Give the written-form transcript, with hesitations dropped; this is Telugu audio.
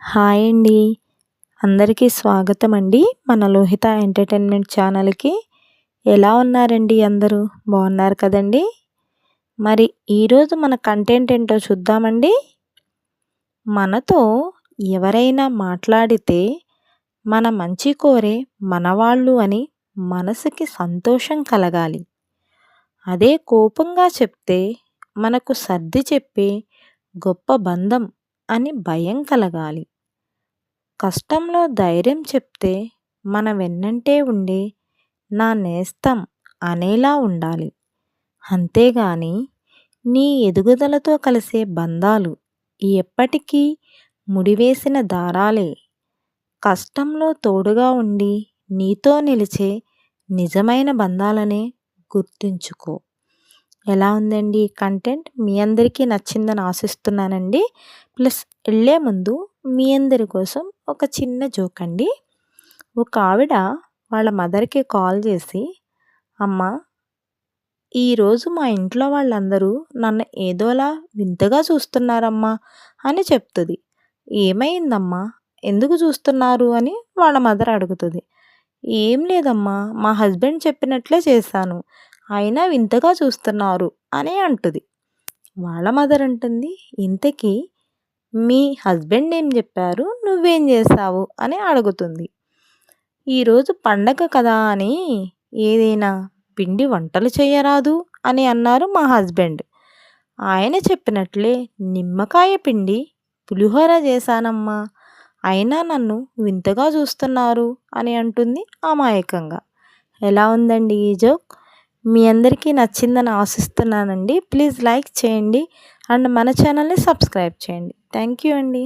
హాయ్ అండి. అందరికీ స్వాగతం అండి మన లోహిత ఎంటర్టైన్మెంట్ ఛానల్‌కి. ఎలా ఉన్నారండి అందరూ? బాగున్నారు కదండీ! మరి ఈరోజు మన కంటెంట్ ఏంటో చూద్దామండి. మనతో ఎవరైనా మాట్లాడితే మన మంచి కోరే మనవాళ్ళు అని మనసుకి సంతోషం కలగాలి. అదే కోపంగా చెప్తే మనకు సర్ది చెప్పే గొప్ప బంధం అని భయం కలగాలి. కష్టంలో ధైర్యం చెప్తే మన వెన్నంటే ఉండి నా నేస్తం అనేలా ఉండాలి. అంతేగాని నీ ఎదుగుదలతో కలిసే బంధాలు ఎప్పటికీ ముడివేసిన దారాలే. కష్టంలో తోడుగా ఉండి నీతో నిలిచే నిజమైన బంధాలనే గుర్తుంచుకో. ఎలా ఉందండి ఈ కంటెంట్? మీ అందరికీ నచ్చిందని ఆశిస్తున్నానండి. ప్లస్ వెళ్ళే ముందు మీ అందరి కోసం ఒక చిన్న జోక్ అండి. ఒక ఆవిడ వాళ్ళ మదర్‌కి కాల్ చేసి, అమ్మ, ఈరోజు మా ఇంట్లో వాళ్ళందరూ నన్ను ఏదోలా వింతగా చూస్తున్నారమ్మా అని చెప్తుంది. ఏమైందమ్మా, ఎందుకు చూస్తున్నారు అని వాళ్ళ మదర్ అడుగుతుంది. ఏం లేదమ్మా, మా హస్బెండ్ చెప్పినట్లే చేశాను, అయినా వింతగా చూస్తున్నారు అని అంటుంది. వాళ్ళ మదర్ అంటుంది, ఇంతకీ మీ హస్బెండ్ ఏం చెప్పారు, నువ్వేం చేశావు అని అడుగుతుంది. ఈరోజు పండగ కదా అని ఏదైనా పిండి వంటలు చేయరాదు అని అన్నారు మా హస్బెండ్. ఆయన చెప్పినట్లే నిమ్మకాయ పిండి పులిహోర చేశానమ్మా, అయినా నన్ను వింతగా చూస్తున్నారు అని అంటుంది అమాయకంగా. ఎలా ఉందండి ఈ జోక్? మీ అందరికీ నచ్చిందని ఆశిస్తున్నానండి. ప్లీజ్ లైక్ చేయండి అండ్ మన ఛానల్ని సబ్స్క్రైబ్ చేయండి. థ్యాంక్ యూ అండి.